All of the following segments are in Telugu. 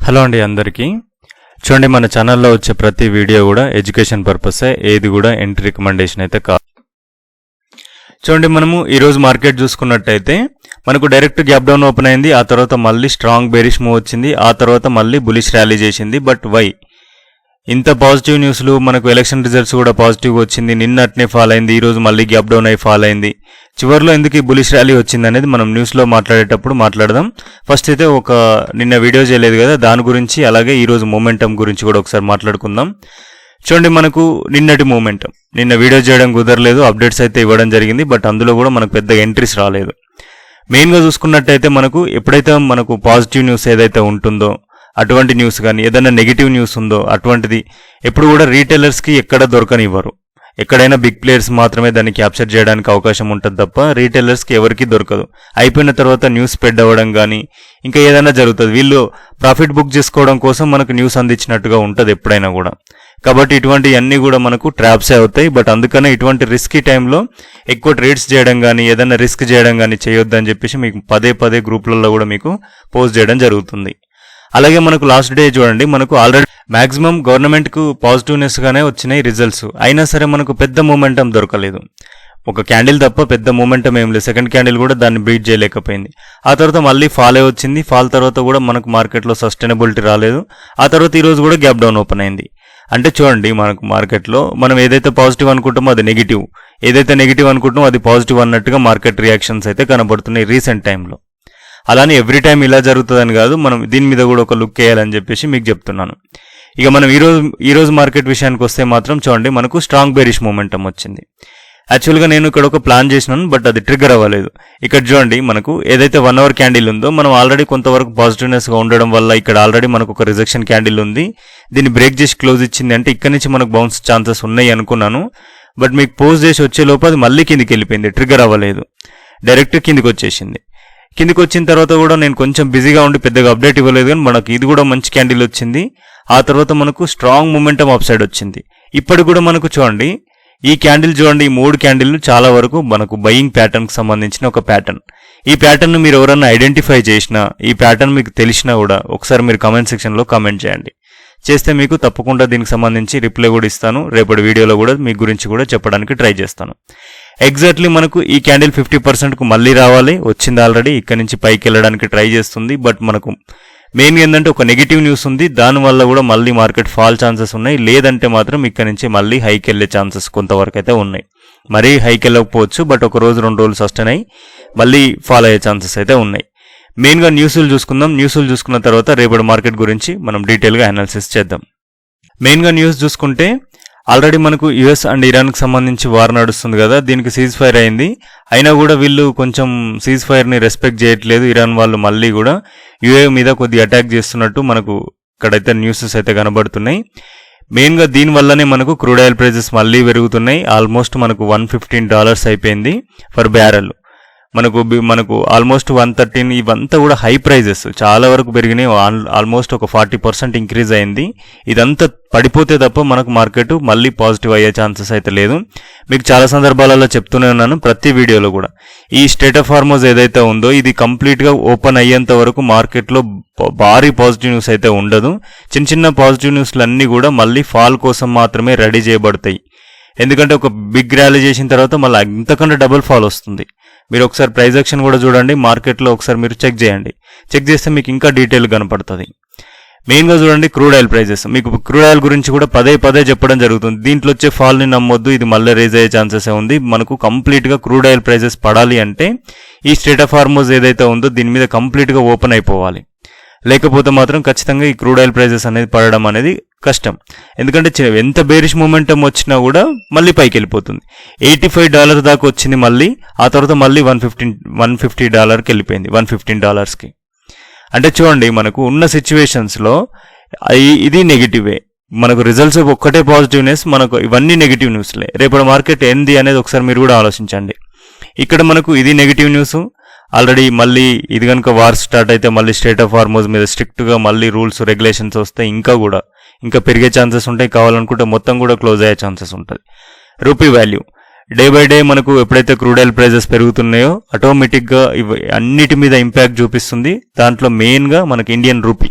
హలో అండి అందరికీ. చూడండి, మన ఛానల్లో వచ్చే ప్రతి వీడియో కూడా ఎడ్యుకేషన్ పర్పసే, ఏది కూడా ఎంట్రీ రికమెండేషన్ అయితే కాదు. చూడండి, మనము ఈరోజు మార్కెట్ చూసుకున్నట్టయితే మనకు డైరెక్ట్ గ్యాప్ డౌన్ ఓపెన్ అయింది, ఆ తర్వాత మళ్ళీ స్ట్రాంగ్ బేరిష్ మూవ్ వచ్చింది, ఆ తర్వాత మళ్ళీ బులిష్ ర్యాలీ చేసింది. బట్ వై ఇంత పాజిటివ్ న్యూస్లు? మనకు ఎలక్షన్ రిజల్ట్స్ కూడా పాజిటివ్గా వచ్చింది, నిన్నట్నే ఫాల్ అయింది, ఈరోజు మళ్ళీ గ్యాప్ డౌన్ అయి ఫాల్ అయింది. చివరిలో ఎందుకు ఈ బులిష్ ర్యాలీ వచ్చింది అనేది మనం న్యూస్లో మాట్లాడేటప్పుడు మాట్లాడదాం. ఫస్ట్ అయితే నిన్న వీడియో చేయలేదు కదా, దాని గురించి, అలాగే ఈరోజు మూమెంటం గురించి కూడా ఒకసారి మాట్లాడుకుందాం. చూడండి, మనకు నిన్నటి మూమెంటం, నిన్న వీడియో చేయడం కుదరలేదు, అప్డేట్స్ అయితే ఇవ్వడం జరిగింది, బట్ అందులో కూడా మనకు పెద్ద ఎంట్రీస్ రాలేదు. మెయిన్గా చూసుకున్నట్టయితే మనకు ఎప్పుడైతే మనకు పాజిటివ్ న్యూస్ ఏదైతే ఉంటుందో అటువంటి న్యూస్ కానీ ఏదైనా నెగిటివ్ న్యూస్ ఉందో అటువంటిది ఎప్పుడు కూడా రీటైలర్స్కి ఎక్కడ దొరకనివ్వరు. ఎక్కడైనా బిగ్ ప్లేయర్స్ మాత్రమే దాన్ని క్యాప్చర్ చేయడానికి అవకాశం ఉంటుంది తప్ప రీటైలర్స్కి ఎవరికి దొరకదు. అయిపోయిన తర్వాత న్యూస్ స్ప్రెడ్ అవ్వడం కానీ ఇంకా ఏదైనా జరుగుతుంది, వీళ్ళు ప్రాఫిట్ బుక్ చేసుకోవడం కోసం మనకు న్యూస్ అందించినట్టుగా ఉంటుంది ఎప్పుడైనా కూడా. కాబట్టి ఇటువంటివన్నీ కూడా మనకు ట్రాప్సే అవుతాయి. బట్ అందుకనే ఇటువంటి రిస్కీ టైంలో ఎక్కువ ట్రేడ్స్ చేయడం కానీ ఏదైనా రిస్క్ చేయడం కానీ చేయొద్దని చెప్పేసి మీకు పదే గ్రూపులలో కూడా మీకు పోస్ట్ చేయడం జరుగుతుంది. అలాగే మనకు లాస్ట్ డే చూడండి, మనకు ఆల్రెడీ మాక్సిమం గవర్నమెంట్కు పాజిటివ్నెస్ గానే వచ్చినాయి రిజల్ట్స్, అయినా సరే మనకు పెద్ద మూమెంటం దొరకలేదు. ఒక క్యాండిల్ తప్ప పెద్ద మూమెంటం ఏం లేదు. సెకండ్ క్యాండిల్ కూడా దాన్ని బీట్ చేయలేకపోయింది. ఆ తర్వాత మళ్ళీ ఫాల్ అయి వచ్చింది, ఫాల్ తర్వాత కూడా మనకు మార్కెట్లో సస్టైనబిలిటీ రాలేదు. ఆ తర్వాత ఈరోజు కూడా గ్యాప్ డౌన్ ఓపెన్ అయింది. అంటే చూడండి, మనకు మార్కెట్లో మనం ఏదైతే పాజిటివ్ అనుకుంటామో అది నెగిటివ్, ఏదైతే నెగిటివ్ అనుకుంటామో అది పాజిటివ్ అన్నట్టుగా మార్కెట్ రియాక్షన్స్ అయితే కనబడుతున్నాయి రీసెంట్ టైంలో. అలానే ఎవ్రీ టైం ఇలా జరుగుతుందని కాదు, మనం దీని మీద కూడా ఒక లుక్ వేయాలని చెప్పేసి మీకు చెప్తున్నాను. ఇక మనం ఈరోజు మార్కెట్ విషయానికి వస్తే మాత్రం చూడండి, మనకు స్ట్రాంగ్ బేరిష్ మూమెంటం వచ్చింది. యాక్చువల్గా నేను ఇక్కడ ఒక ప్లాన్ చేసినాను, బట్ అది ట్రిగ్గర్ అవ్వలేదు. ఇక్కడ చూడండి, మనకు ఏదైతే 1 అవర్ క్యాండిల్ ఉందో మనం ఆల్రెడీ కొంతవరకు పాజిటివ్నెస్గా ఉండడం వల్ల ఇక్కడ ఆల్రెడీ మనకు ఒక రిజెక్షన్ క్యాండిల్ ఉంది, దీన్ని బ్రేక్ చేసి క్లోజ్ ఇచ్చింది అంటే ఇక్కడ నుంచి మనకు బౌన్స్ ఛాన్సెస్ ఉన్నాయి అనుకున్నాను. బట్ మీకు పోస్ట్ చేసి వచ్చే లోపు అది మళ్ళీ కిందికి వెళ్ళిపోయింది, ట్రిగ్గర్ అవ్వలేదు, డైరెక్ట్ కిందికి వచ్చేసింది. కిందికి వచ్చిన తర్వాత కూడా నేను కొంచెం బిజీగా ఉండి పెద్దగా అప్డేట్ ఇవ్వలేదు, కానీ మనకు ఇది కూడా మంచి క్యాండిల్ వచ్చింది. ఆ తర్వాత మనకు స్ట్రాంగ్ మూమెంటం అప్ సైడ్ వచ్చింది. ఇప్పటికి కూడా మనకు చూడండి, ఈ క్యాండిల్ చూడండి, ఈ 3 క్యాండిల్లు చాలా వరకు మనకు బయింగ్ ప్యాటర్న్కి సంబంధించిన ఒక ప్యాటర్న్. ఈ ప్యాటర్న్ మీరు ఎవరన్నా ఐడెంటిఫై చేసినా, ఈ ప్యాటర్న్ మీకు తెలిసినా కూడా ఒకసారి మీరు కామెంట్ సెక్షన్లో కామెంట్ చేయండి. చేస్తే మీకు తప్పకుండా దీనికి సంబంధించి రిప్లై కూడా ఇస్తాను. రేపటి వీడియోలో కూడా మీ గురించి కూడా చెప్పడానికి ట్రై చేస్తాను. ఎగ్జాక్ట్లీ మనకు ఈ క్యాండిల్ 50%కు మళ్ళీ రావాలి, వచ్చింది ఆల్రెడీ, ఇక్కడ నుంచి పైకి వెళ్ళడానికి ట్రై చేస్తుంది. బట్ మనకు మెయిన్ ఏంటంటే ఒక నెగిటివ్ న్యూస్ ఉంది, దానివల్ల కూడా మళ్ళీ మార్కెట్ ఫాల్ ఛాన్సెస్ ఉన్నాయి. లేదంటే మాత్రం ఇక్కడ నుంచి మళ్ళీ హైకి వెళ్ళే ఛాన్సెస్ కొంతవరకు అయితే ఉన్నాయి. మరీ హైకి వెళ్ళకపోవచ్చు, బట్ ఒక రోజు 2 రోజులు సస్టైన్ అయ్యి మళ్ళీ ఫాల్ అయ్యే ఛాన్సెస్ అయితే ఉన్నాయి. మెయిన్గా న్యూస్లు చూసుకుందాం. న్యూస్లు చూసుకున్న తర్వాత రేపటి మార్కెట్ గురించి మనం డీటెయిల్గా అనాలిసిస్ చేద్దాం. మెయిన్గా న్యూస్ చూసుకుంటే ఆల్రెడీ మనకు యుఎస్ అండ్ ఇరాన్కి సంబంధించి వార్ నడుస్తుంది కదా, దీనికి సీజ్ ఫైర్ అయింది. అయినా కూడా వీళ్ళు కొంచెం సీజ్ ఫైర్ని రెస్పెక్ట్ చేయట్లేదు. ఇరాన్ వాళ్ళు మళ్ళీ కూడా యుఏ మీద కొద్దిగా అటాక్ చేస్తున్నట్టు మనకు ఇక్కడైతే న్యూసెస్ అయితే కనబడుతున్నాయి. మెయిన్గా దీనివల్లనే మనకు క్రూడ్ ఆయిల్ ప్రైజెస్ మళ్ళీ పెరుగుతున్నాయి. ఆల్మోస్ట్ మనకు $115 అయిపోయింది ఫర్ బ్యారెల్. మనకు ఆల్మోస్ట్ 113, ఇవంతా కూడా హై ప్రైజెస్ చాలా వరకు పెరిగినాయి. ఆల్మోస్ట్ ఒక 40% ఇంక్రీజ్ అయింది. ఇదంతా పడిపోతే తప్ప మనకు మార్కెట్ మళ్ళీ పాజిటివ్ అయ్యే ఛాన్సెస్ అయితే లేదు. మీకు చాలా సందర్భాలలో చెప్తూనే ఉన్నాను, ప్రతి వీడియోలో కూడా. ఈ స్టేట్ ఆఫ్ హార్మోజ్ ఏదైతే ఉందో ఇది కంప్లీట్గా ఓపెన్ అయ్యేంత వరకు మార్కెట్లో భారీ పాజిటివ్ న్యూస్ అయితే ఉండదు. చిన్న పాజిటివ్ న్యూస్లు అన్నీ కూడా మళ్ళీ ఫాల్ కోసం మాత్రమే రెడీ చేయబడతాయి. ఎందుకంటే ఒక బిగ్ ర్యాలీ చేసిన తర్వాత మళ్ళీ ఇంతకంటే డబుల్ ఫాల్ వస్తుంది. మీరు ఒకసారి ప్రైస్ యాక్షన్ కూడా చూడండి, మార్కెట్లో ఒకసారి మీరు చెక్ చేయండి. చెక్ చేస్తే మీకు ఇంకా డీటెయిల్ కనపడుతుంది. మెయిన్గా చూడండి, క్రూడ్ ఆయిల్ ప్రైజెస్. మీకు క్రూడ్ ఆయిల్ గురించి కూడా పదే చెప్పడం జరుగుతుంది. దీంట్లో వచ్చే ఫాల్ని నమ్మొద్దు, ఇది మళ్ళీ రేజ్ అయ్యే ఛాన్సెస్ ఉంది. మనకు కంప్లీట్గా క్రూడ్ ఆయిల్ ప్రైజెస్ పడాలి అంటే ఈ స్టేట్ ఆఫ్ హార్మోజ్ ఏదైతే ఉందో దీని మీద కంప్లీట్గా ఓపెన్ అయిపోవాలి. లేకపోతే మాత్రం ఖచ్చితంగా ఈ క్రూడ్ ఆయిల్ ప్రైజెస్ అనేది పడడం అనేది కష్టం. ఎందుకంటే ఎంత బేరిష్ మూమెంటం వచ్చినా కూడా మళ్ళీ పైకి వెళ్ళిపోతుంది. $85 దాకా వచ్చింది మళ్ళీ, ఆ తర్వాత మళ్ళీ $150కి వెళ్ళిపోయింది, $115కి. అంటే చూడండి, మనకు ఉన్న సిచ్యువేషన్స్లో ఇది నెగిటివే. మనకు రిజల్ట్స్ ఒక్కటే పాజిటివ్నెస్, మనకు ఇవన్నీ నెగిటివ్ న్యూస్లే. రేపటి మార్కెట్ ఏంది అనేది ఒకసారి మీరు కూడా ఆలోచించండి. ఇక్కడ మనకు ఇది నెగిటివ్ న్యూస్. ఆల్రెడీ మళ్ళీ ఇది కనుక వార్ స్టార్ట్ అయితే మళ్ళీ స్టేట్ ఆఫ్ హార్మోజ్ మీద స్ట్రిక్ట్గా మళ్ళీ రూల్స్ రెగ్యులేషన్స్ వస్తాయి. ఇంకా పెరిగే ఛాన్సెస్ ఉంటాయి. కావాలనుకుంటే మొత్తం కూడా క్లోజ్ అయ్యే ఛాన్సెస్ ఉంటుంది. Rupee value day by day మనకు ఎప్పుడైతే క్రూడ్ ఆయిల్ ప్రైజెస్ పెరుగుతున్నాయో ఆటోమేటిక్గా ఇవి అన్నిటి మీద ఇంపాక్ట్ చూపిస్తుంది. దాంట్లో మెయిన్గా మనకి Indian rupee.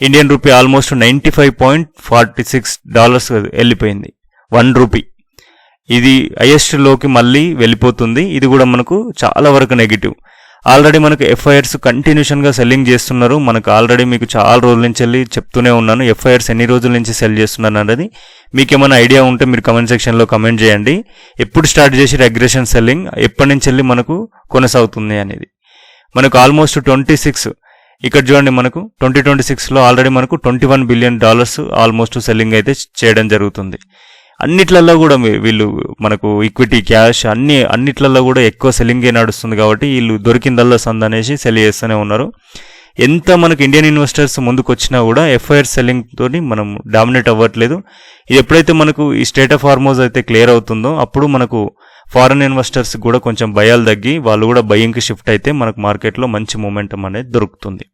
Indian rupee almost $95.46 వెళ్ళిపోయింది. 1 రూపీ ఇది హైయెస్ట్ లోకి మళ్ళీ వెళ్ళిపోతుంది. ఇది కూడా మనకు చాలా వరకు నెగిటివ్. ఆల్రెడీ మనకు ఎఫ్ఐఆర్స్ కంటిన్యూషన్గా సెల్లింగ్ చేస్తున్నారు. మనకు ఆల్రెడీ మీకు చాలా రోజుల నుంచి వెళ్ళి చెప్తూనే ఉన్నాను ఎఫ్ఐఆర్స్ ఎన్ని రోజుల నుంచి సెల్ చేస్తున్నారు అనేది. మీకు ఏమైనా ఐడియా ఉంటే మీరు కమెంట్ సెక్షన్లో కమెంట్ చేయండి. ఎప్పుడు స్టార్ట్ చేసి అగ్రెషన్ సెల్లింగ్, ఎప్పటి నుంచి వెళ్ళి మనకు కొనసాగుతుంది అనేది. మనకు ఆల్మోస్ట్ 26 ఇక్కడ చూడండి, మనకు 2026లో ఆల్రెడీ మనకు $21 బిలియన్ ఆల్మోస్ట్ సెల్లింగ్ అయితే చేయడం జరుగుతుంది. అన్నిట్లలో కూడా వీళ్ళు మనకు ఈక్విటీ, క్యాష్ అన్నిట్లలో కూడా ఎక్కువ సెల్లింగే నడుస్తుంది. కాబట్టి వీళ్ళు దొరికిందల్లా సంద్ అనేసి సెల్ చేస్తూనే ఉన్నారు. ఎంత మనకు ఇండియన్ ఇన్వెస్టర్స్ ముందుకు వచ్చినా కూడా ఎఫ్ఐఆర్ సెల్లింగ్ తోని మనం డామినేట్ అవ్వట్లేదు. ఇది ఎప్పుడైతే మనకు ఈ స్టేట్ ఆఫ్ హార్మోజ్ అయితే క్లియర్ అవుతుందో అప్పుడు మనకు ఫారెన్ ఇన్వెస్టర్స్ కూడా కొంచెం భయాలు తగ్గి వాళ్ళు కూడా బయింగ్కి షిఫ్ట్ అయితే మనకు మార్కెట్లో మంచి మూమెంటం అనేది దొరుకుతుంది.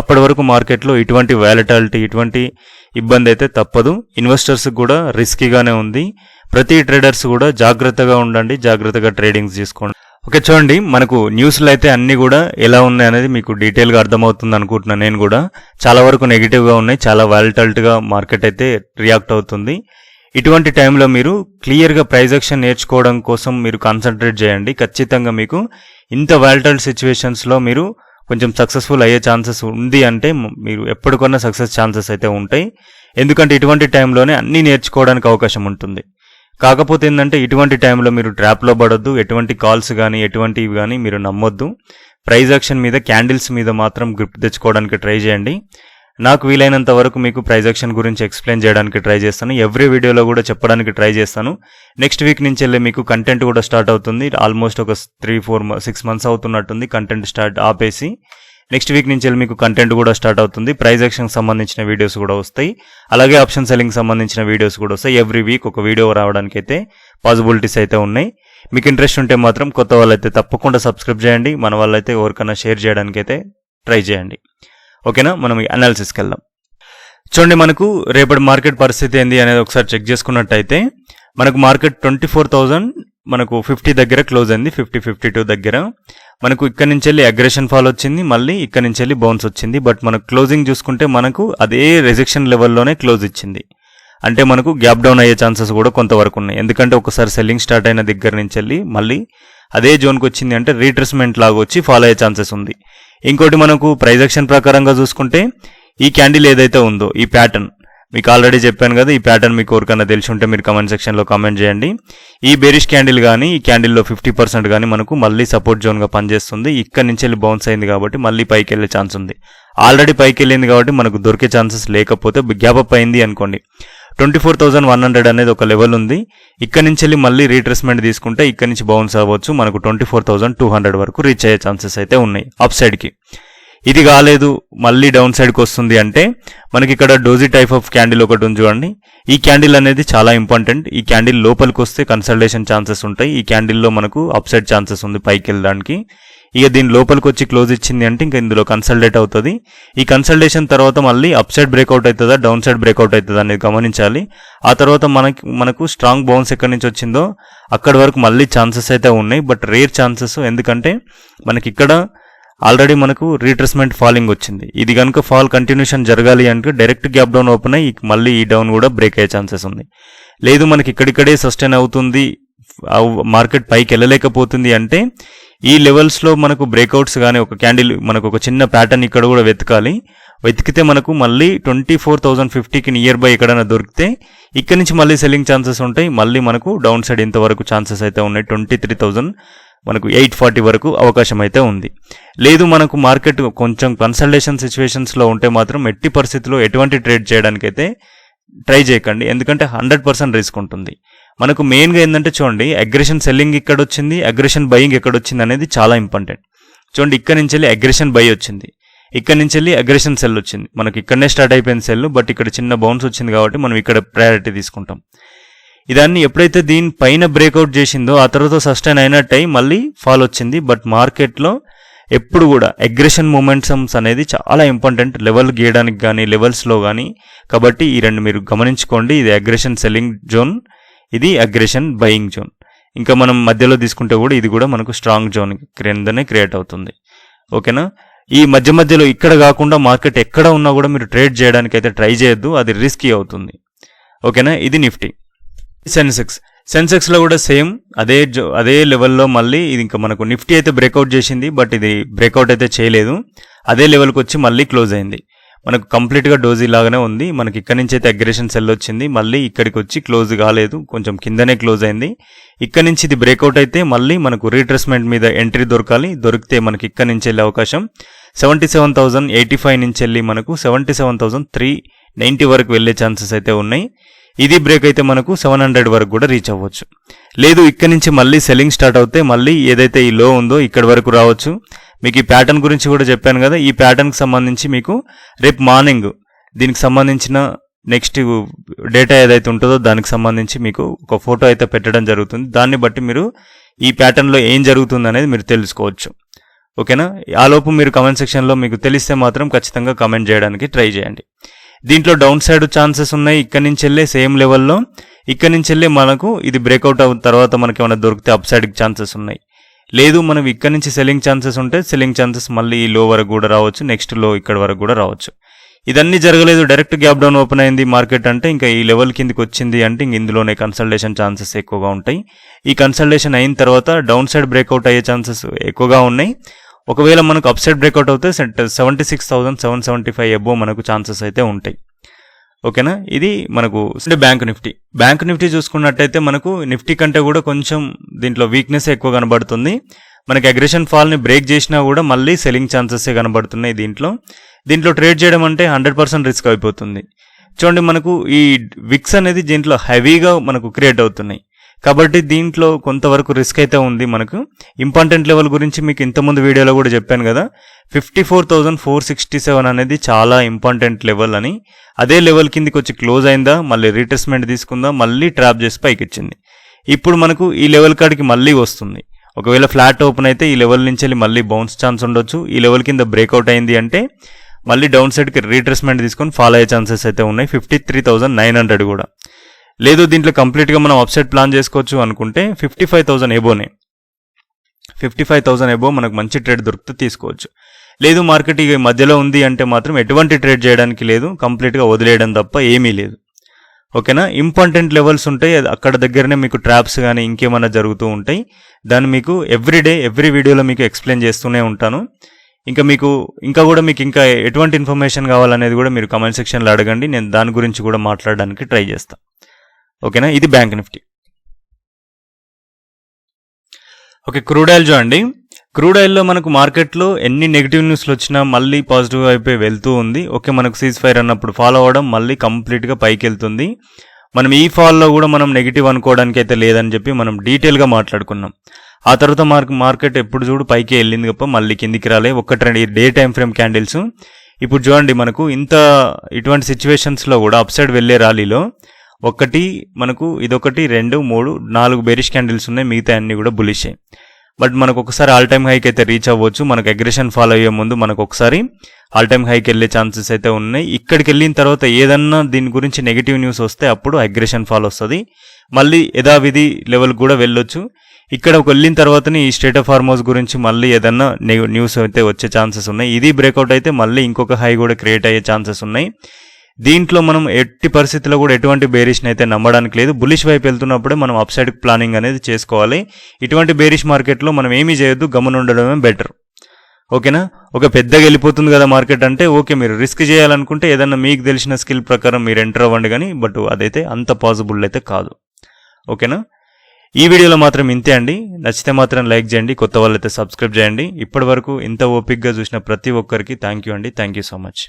అప్పటి వరకు మార్కెట్లో ఇటువంటి వాలటాలిటీ, ఇటువంటి ఇబ్బంది అయితే తప్పదు. ఇన్వెస్టర్స్ కూడా రిస్కీగానే ఉంది. ప్రతి ట్రేడర్స్ కూడా జాగ్రత్తగా ఉండండి, జాగ్రత్తగా ట్రేడింగ్స్ చేసుకోండి. ఓకే, చూడండి మనకు న్యూస్లు అయితే అన్నీ కూడా ఎలా ఉన్నాయి అనేది మీకు డీటెయిల్గా అర్థమవుతుంది అనుకుంటున్నాను. నేను కూడా చాలా వరకు నెగిటివ్గా ఉన్నాయి, చాలా వాలటాలిటీగా మార్కెట్ అయితే రియాక్ట్ అవుతుంది. ఇటువంటి టైంలో మీరు క్లియర్గా ప్రైస్ యాక్షన్ నేర్చుకోవడం కోసం మీరు కాన్సన్ట్రేట్ చేయండి. ఖచ్చితంగా మీకు ఇంత వాలటైల్ సిచ్యువేషన్స్లో మీరు కొంచెం సక్సెస్ఫుల్ అయ్యే ఛాన్సెస్ ఉంది అంటే మీరు ఎప్పటికన్నా సక్సెస్ ఛాన్సెస్ అయితే ఉంటాయి. ఎందుకంటే ఇటువంటి టైంలోనే అన్నీ నేర్చుకోవడానికి అవకాశం ఉంటుంది. కాకపోతే ఏంటంటే ఇటువంటి టైంలో మీరు ట్రాప్లో పడొద్దు. ఎటువంటి కాల్స్ కానీ ఎటువంటివి కానీ మీరు నమ్మొద్దు. ప్రైస్ యాక్షన్ మీద, క్యాండిల్స్ మీద మాత్రం గ్రిప్ తెచ్చుకోవడానికి ట్రై చేయండి. నాకు వీలైనంత వరకు మీకు ప్రైస్ యాక్షన్ గురించి ఎక్స్ప్లెయిన్ చేయడానికి ట్రై చేస్తాను. ఎవ్రీ వీడియోలో కూడా చెప్పడానికి ట్రై చేస్తాను. నెక్స్ట్ వీక్ నుంచి వెళ్ళి మీకు కంటెంట్ కూడా స్టార్ట్ అవుతుంది. ఆల్మోస్ట్ ఒక 3-4-6 మంత్స్ అవుతున్నట్టుంది కంటెంట్ స్టార్ట్ ఆపేసి. నెక్స్ట్ వీక్ నుంచి వెళ్ళి మీకు కంటెంట్ కూడా స్టార్ట్ అవుతుంది. ప్రైస్ యాక్షన్కి సంబంధించిన వీడియోస్ కూడా వస్తాయి. అలాగే ఆప్షన్ సెల్లింగ్ సంబంధించిన వీడియోస్ కూడా వస్తాయి. ఎవ్రీ వీక్ ఒక వీడియో రావడానికి అయితే పాసిబిలిటీస్ అయితే ఉన్నాయి. మీకు ఇంట్రెస్ట్ ఉంటే మాత్రం కొత్త వాళ్ళైతే తప్పకుండా సబ్స్క్రైబ్ చేయండి. మన వాళ్ళైతే ఎవరికైనా షేర్ చేయడానికి అయితే ట్రై చేయండి. ఓకేనా, మనం అనాలిసిస్కి వెళ్దాం. చూడండి, మనకు రేపటి మార్కెట్ పరిస్థితి ఏంది అనేది ఒకసారి చెక్ చేసుకున్నట్టయితే మనకు మార్కెట్ 24,050 దగ్గర క్లోజ్ అయింది. 50-52 దగ్గర మనకు ఇక్కడ నుంచి వెళ్ళి అగ్రెషన్ ఫాల్ వచ్చింది, మళ్ళీ ఇక్కడ నుంచి వెళ్ళి బౌన్స్ వచ్చింది. బట్ మనకు క్లోజింగ్ చూసుకుంటే మనకు అదే రిజెక్షన్ లెవెల్లోనే క్లోజ్ ఇచ్చింది. అంటే మనకు గ్యాప్ డౌన్ అయ్యే ఛాన్సెస్ కూడా కొంతవరకు ఉన్నాయి. ఎందుకంటే ఒకసారి సెల్లింగ్ స్టార్ట్ అయిన దగ్గర నుంచి వెళ్ళి మళ్ళీ అదే జోన్కి వచ్చింది అంటే రీట్రేస్మెంట్ లాగా వచ్చి ఫాల్ అయ్యే ఛాన్సెస్ ఉంది. ఇంకోటి మనకు ప్రైస్ యాక్షన్ ప్రకారంగా చూసుకుంటే ఈ క్యాండిల్ ఏదైతే ఉందో ఈ ప్యాటర్న్ మీకు ఆల్రెడీ చెప్పాను కదా. ఈ ప్యాటర్న్ మీకు ఎవరికైనా తెలిసి ఉంటే మీరు కమెంట్ సెక్షన్లో కామెంట్ చేయండి. ఈ బేరిష్ క్యాండిల్ కానీ ఈ క్యాండిల్లో 50% కానీ మనకు మళ్ళీ సపోర్ట్ జోన్గా పనిచేస్తుంది. ఇక్కడ నుంచి వెళ్ళి బౌన్స్ అయింది కాబట్టి మళ్ళీ పైకి వెళ్ళే ఛాన్స్ ఉంది. ఆల్రెడీ పైకి వెళ్ళింది కాబట్టి మనకు దొరికే ఛాన్సెస్ లేకపోతే గ్యాప్ అప్ అయింది అనుకోండి. 24,100 అనేది ఒక లెవెల్ ఉంది. ఇక్కడ నుంచి వెళ్ళి మళ్ళీ రీట్రేస్మెంట్ తీసుకుంటే ఇక్కడ నుంచి బౌన్స్ అవ్వచ్చు. మనకు 24,200 వరకు రీచ్ అయ్యే ఛాన్సెస్ అయితే ఉన్నాయి అప్ సైడ్కి. ఇది కాలేదు మళ్ళీ డౌన్ సైడ్కి వస్తుంది అంటే మనకి ఇక్కడ డోజీ టైప్ ఆఫ్ క్యాండిల్ ఒకటి ఉంది చూడండి. ఈ క్యాండిల్ అనేది చాలా ఇంపార్టెంట్. ఈ క్యాండిల్ లోపలికి వస్తే కన్సల్టేషన్ ఛాన్సెస్ ఉంటాయి. ఈ క్యాండిల్లో మనకు అప్ సైడ్ ఛాన్సెస్ ఉంది పైకి వెళ్ళడానికి. ఇక దీని లోపలికి వచ్చి క్లోజ్ ఇచ్చింది అంటే ఇంకా ఇందులో కన్సల్టేట్ అవుతుంది. ఈ కన్సల్టేషన్ తర్వాత మళ్ళీ అప్ సైడ్ బ్రేక్అవుట్ అవుతుందా డౌన్ సైడ్ బ్రేక్అవుట్ అవుతుందా అనేది గమనించాలి. ఆ తర్వాత మనకు స్ట్రాంగ్ బౌన్స్ ఎక్కడి నుంచి వచ్చిందో అక్కడి వరకు మళ్ళీ ఛాన్సెస్ అయితే ఉన్నాయి. But rare chances. ఎందుకంటే మనకి ఇక్కడ ఆల్రెడీ మనకు రీట్రేస్మెంట్ ఫాలింగ్ వచ్చింది. ఇది కనుక ఫాల్ కంటిన్యూషన్ జరగాలి అంటే డైరెక్ట్ గ్యాప్ డౌన్ ఓపెన్ అయ్యి మళ్ళీ ఈ డౌన్ కూడా బ్రేక్ అయ్యే ఛాన్సెస్ ఉంది. లేదు మనకి ఇక్కడిక్కడే సస్టైన్ అవుతుంది, మార్కెట్ పైకి వెళ్ళలేకపోతుంది అంటే ఈ లెవెల్స్లో మనకు బ్రేక్అవుట్స్ కానీ ఒక క్యాండిల్ మనకు ఒక చిన్న ప్యాటర్న్ ఇక్కడ కూడా వెతకాలి. వెతికితే మనకు మళ్ళీ 24,050కి నియర్ బై ఎక్కడైనా దొరికితే ఇక్కడ నుంచి మళ్ళీ సెల్లింగ్ ఛాన్సెస్ ఉంటాయి. మళ్ళీ మనకు డౌన్ సైడ్ ఇంతవరకు ఛాన్సెస్ అయితే ఉన్నాయి. 23,000 మనకు 840 వరకు అవకాశం అయితే ఉంది. లేదు మనకు మార్కెట్ కొంచెం కన్సల్టేషన్ సిచ్యువేషన్స్లో ఉంటే మాత్రం ఎట్టి పరిస్థితుల్లో ఎటువంటి ట్రేడ్ చేయడానికైతే ట్రై చేయకండి. ఎందుకంటే 100% రిస్క్ ఉంటుంది. మనకు మెయిన్గా ఏంటంటే చూడండి, అగ్రెషన్ సెల్లింగ్ ఇక్కడ వచ్చింది, అగ్రెషన్ బయింగ్ ఎక్కడ వచ్చింది అనేది చాలా ఇంపార్టెంట్. చూడండి, ఇక్కడ నుంచి వెళ్ళి అగ్రెషన్ బై వచ్చింది, ఇక్కడ నుంచి వెళ్ళి అగ్రెషన్ సెల్ వచ్చింది. మనకి ఇక్కడనే స్టార్ట్ అయిపోయింది సెల్, బట్ ఇక్కడ చిన్న బౌన్స్ వచ్చింది కాబట్టి మనం ఇక్కడ ప్రయారిటీ తీసుకుంటాం. ఇదాన్ని ఎప్పుడైతే దీని పైన బ్రేక్అవుట్ చేసిందో ఆ తర్వాత సస్టైన్ అయినట్టు మళ్ళీ ఫాల్ వచ్చింది. బట్ మార్కెట్లో ఎప్పుడు కూడా అగ్రెషన్ మూమెంట్సమ్స్ అనేది చాలా ఇంపార్టెంట్, లెవెల్ గీయడానికి కానీ లెవెల్స్లో కానీ. కాబట్టి ఈ రెండు మీరు గమనించుకోండి. ఇది అగ్రెషన్ సెల్లింగ్ జోన్, ఇది అగ్రెషన్ బయింగ్ జోన్. ఇంకా మనం మధ్యలో తీసుకుంటే కూడా ఇది కూడా మనకు స్ట్రాంగ్ జోన్ క్రిందనే క్రియేట్ అవుతుంది. ఓకేనా, ఈ మధ్య మధ్యలో ఇక్కడ కాకుండా మార్కెట్ ఎక్కడ ఉన్నా కూడా మీరు ట్రేడ్ చేయడానికి అయితే ట్రై చేయొద్దు, అది రిస్కీ అవుతుంది. ఓకేనా, ఇది నిఫ్టీ. సెన్సెక్స్లో కూడా సేమ్ అదే లెవెల్లో మళ్ళీ ఇది ఇంకా మనకు నిఫ్టీ అయితే బ్రేక్అవుట్ చేసింది, బట్ ఇది బ్రేక్అవుట్ అయితే చేయలేదు. అదే లెవెల్కి వచ్చి మళ్ళీ క్లోజ్ అయింది. మనకు కంప్లీట్గా డోజీ లాగానే ఉంది. మనకి ఇక్కడ నుంచి అయితే అగ్రెషన్ సెల్ వచ్చింది, మళ్ళీ ఇక్కడికి వచ్చి క్లోజ్ కాలేదు, కొంచెం కిందనే క్లోజ్ అయింది. ఇక్కడ నుంచి ఇది బ్రేక్అవుట్ అయితే మళ్ళీ మనకు రీట్రేస్మెంట్ మీద ఎంట్రీ దొరకాలి. దొరికితే మనకి ఇక్కడ నుంచి వెళ్ళే అవకాశం 77,085 నుంచి వెళ్ళి మనకు 77,390 వరకు వెళ్ళే ఛాన్సెస్ అయితే ఉన్నాయి. ఇది బ్రేక్ అయితే మనకు 700 వరకు కూడా రీచ్ అవ్వచ్చు. లేదు ఇక్కడ నుంచి మళ్ళీ సెల్లింగ్ స్టార్ట్ అవుతే మళ్ళీ ఏదైతే ఈ లో ఉందో ఇక్కడ వరకు రావచ్చు. మీకు ఈ ప్యాటర్న్ గురించి కూడా చెప్పాను కదా, ఈ ప్యాటర్న్కి సంబంధించి మీకు రేపు మార్నింగ్ దీనికి సంబంధించిన నెక్స్ట్ డేటా ఏదైతే ఉంటుందో దానికి సంబంధించి మీకు ఒక ఫోటో అయితే పెట్టడం జరుగుతుంది. దాన్ని బట్టి మీరు ఈ ప్యాటర్న్లో ఏం జరుగుతుంది అనేది మీరు తెలుసుకోవచ్చు. ఓకేనా, ఆలోపు మీరు కమెంట్ సెక్షన్లో మీకు తెలిస్తే మాత్రం ఖచ్చితంగా కమెంట్ చేయడానికి ట్రై చేయండి. దీంట్లో డౌన్ సైడ్ ఛాన్సెస్ ఉన్నాయి. ఇక్కడ నుంచి వెళ్ళే సేమ్ లెవెల్లో ఇక్కడ నుంచి వెళ్ళి మనకు ఇది బ్రేక్అవుట్ అయిన తర్వాత మనకి ఏమైనా దొరికితే అప్ సైడ్కి ఛాన్సెస్ ఉన్నాయి. లేదు మనం ఇక్కడ నుంచి సెల్లింగ్ ఛాన్సెస్ ఉంటే సెల్లింగ్ ఛాన్సెస్ మళ్ళీ ఈ లో వరకు కూడా రావచ్చు, నెక్స్ట్ లో ఇక్కడ వరకు కూడా రావచ్చు. ఇదన్నీ జరగలేదు, డైరెక్ట్ గ్యాప్ డౌన్ ఓపెన్ అయింది మార్కెట్ అంటే ఇంకా ఈ లెవెల్ కిందకి వచ్చింది అంటే ఇంక ఇందులోనే కన్సల్టేషన్ ఛాన్సెస్ ఎక్కువగా ఉంటాయి. ఈ కన్సల్టేషన్ అయిన తర్వాత డౌన్ సైడ్ బ్రేక్అవుట్ అయ్యే ఛాన్సెస్ ఎక్కువగా ఉన్నాయి. ఒకవేళ మనకు అప్ సైడ్ బ్రేక్అవుట్ అవుతే 76,775 అబోవ్ మనకు ఛాన్సెస్ అయితే ఉంటాయి. ఓకేనా, ఇది మనకు బ్యాంక్ నిఫ్టీ చూసుకున్నట్టయితే మనకు నిఫ్టీ కంటే కూడా కొంచెం దీంట్లో వీక్నెస్ ఎక్కువ కనబడుతుంది. మనకి అగ్రెషన్ ఫాల్ని బ్రేక్ చేసినా కూడా మళ్ళీ సెల్లింగ్ ఛాన్సెస్ కనబడుతున్నాయి. దీంట్లో ట్రేడ్ చేయడం అంటే 100% రిస్క్ అయిపోతుంది. చూడండి, మనకు ఈ విక్స్ అనేది దీంట్లో హెవీగా మనకు క్రియేట్ అవుతున్నాయి కాబట్టి దీంట్లో కొంతవరకు రిస్క్ అయితే ఉంది. మనకు ఇంపార్టెంట్ లెవెల్ గురించి మీకు ఇంతకుముందు వీడియోలో కూడా చెప్పాను కదా, 54,467 అనేది చాలా ఇంపార్టెంట్ లెవెల్ అని. అదే లెవెల్ కిందికి వచ్చి క్లోజ్ అయిందా, మళ్ళీ రీట్రేస్మెంట్ తీసుకుందా, మళ్ళీ ట్రాప్ చేసి పైకి ఇచ్చింది. ఇప్పుడు మనకు ఈ లెవెల్ కాడికి మళ్ళీ వస్తుంది. ఒకవేళ ఫ్లాట్ ఓపెన్ అయితే ఈ లెవెల్ నుంచి వెళ్ళి మళ్ళీ బౌన్స్ ఛాన్స్ ఉండొచ్చు. ఈ లెవెల్ కింద బ్రేక్అవుట్ అయింది అంటే మళ్ళీ డౌన్ సైడ్కి రీట్రేస్మెంట్ తీసుకొని ఫాలో అయ్యే ఛాన్సెస్ అయితే ఉన్నాయి. 53,900 కూడా లేదు. దీంట్లో కంప్లీట్గా మనం అప్సైడ్ ప్లాన్ చేసుకోవచ్చు అనుకుంటే 55,000 ఎబోనే, 55,000 ఎబో మనకు మంచి ట్రేడ్ దొరికితే తీసుకోవచ్చు. లేదు మార్కెట్ ఇక మధ్యలో ఉంది అంటే మాత్రం ఎటువంటి ట్రేడ్ చేయడానికి లేదు, కంప్లీట్గా వదిలేయడం తప్ప ఏమీ లేదు. ఓకేనా, ఇంపార్టెంట్ లెవెల్స్ ఉంటాయి, అక్కడ దగ్గరనే మీకు ట్రాప్స్ కానీ ఇంకేమైనా జరుగుతూ ఉంటాయి. దాన్ని మీకు ఎవ్రీ వీడియోలో మీకు ఎక్స్ప్లెయిన్ చేస్తూనే ఉంటాను. ఇంకా కూడా మీకు ఇంకా ఎటువంటి ఇన్ఫర్మేషన్ కావాలనేది కూడా మీరు కమెంట్ సెక్షన్లో అడగండి, నేను దాని గురించి కూడా మాట్లాడడానికి ట్రై చేస్తాను. ఓకేనా, ఇది bank Nifty. Okay, crude oil చూడండి. క్రూడ్ ఆయిల్లో మనకు మార్కెట్లో ఎన్ని నెగిటివ్ న్యూస్లు వచ్చినా మళ్ళీ పాజిటివ్ అయిపోయి వెళ్తూ ఉంది. ఓకే, మనకు సీజ్ ఫైర్ అన్నప్పుడు ఫాలో అవ్వడం మళ్ళీ కంప్లీట్గా పైకి వెళ్తుంది. మనం ఈ ఫాల్లో కూడా మనం నెగిటివ్ అనుకోవడానికి అయితే లేదని చెప్పి మనం డీటెయిల్గా మాట్లాడుకున్నాం. ఆ తర్వాత మార్కెట్ ఎప్పుడు చూడు పైకి వెళ్ళింది తప్ప మళ్ళీ కిందికి రాలే. ఒక్కటి డే టైం ఫ్రేమ్ క్యాండిల్స్ ఇప్పుడు చూడండి, మనకు ఇటువంటి సిచ్యువేషన్స్లో కూడా అప్ సైడ్ వెళ్ళే ర్యాలీలో మనకు ఇదొకటి 2, 3, 4 బేరిష్ క్యాండిల్స్ ఉన్నాయి, మిగతా అన్ని కూడా బులిషే. బట్ మనకు ఒకసారి ఆల్ టైమ్ హైక్ అయితే రీచ్ అవ్వచ్చు. మనకు అగ్రెషన్ ఫాలో అయ్యే ముందు మనకు ఒకసారి ఆల్ టైమ్ హైకి వెళ్ళే ఛాన్సెస్ అయితే ఉన్నాయి. ఇక్కడికి వెళ్ళిన తర్వాత ఏదన్నా దీని గురించి నెగిటివ్ న్యూస్ వస్తే అప్పుడు అగ్రెషన్ ఫాల్ వస్తుంది, మళ్ళీ యథావిధి లెవెల్ కూడా వెళ్ళొచ్చు. ఇక్కడ వెళ్ళిన తర్వాతనే ఈ స్టేట్ ఆఫ్ హార్మోస్ గురించి మళ్ళీ ఏదన్నా న్యూస్ అయితే వచ్చే ఛాన్సెస్ ఉన్నాయి. ఇది బ్రేక్అవుట్ అయితే మళ్ళీ ఇంకొక హై కూడా క్రియేట్ అయ్యే ఛాన్సెస్ ఉన్నాయి. దీంట్లో మనం ఎట్టి పరిస్థితుల్లో కూడా ఎటువంటి బేరిష్ని అయితే నమ్మడానికి లేదు. బులిష్ వైపు వెళ్తున్నప్పుడే మనం అప్ సైడ్ ప్లానింగ్ అనేది చేసుకోవాలి. ఇటువంటి బేరిష్ మార్కెట్లో మనం ఏమీ చేయొద్దు, గమనం ఉండడమే బెటర్. ఓకేనా, ఒక పెద్దగా వెళ్ళిపోతుంది కదా మార్కెట్ అంటే ఓకే, మీరు రిస్క్ చేయాలనుకుంటే ఏదన్నా మీకు తెలిసిన స్కిల్ ప్రకారం మీరు ఎంటర్ అవ్వండి, కానీ బట్ అదైతే అంత పాసిబుల్ అయితే కాదు. ఓకేనా, ఈ వీడియోలో మాత్రం ఇంతే అండి. నచ్చితే మాత్రం లైక్ చేయండి, కొత్త వాళ్ళైతే సబ్స్క్రైబ్ చేయండి. ఇప్పటి వరకు ఇంత ఓపిక్గా చూసిన ప్రతి ఒక్కరికి థ్యాంక్ యూ అండి. Thank you so much.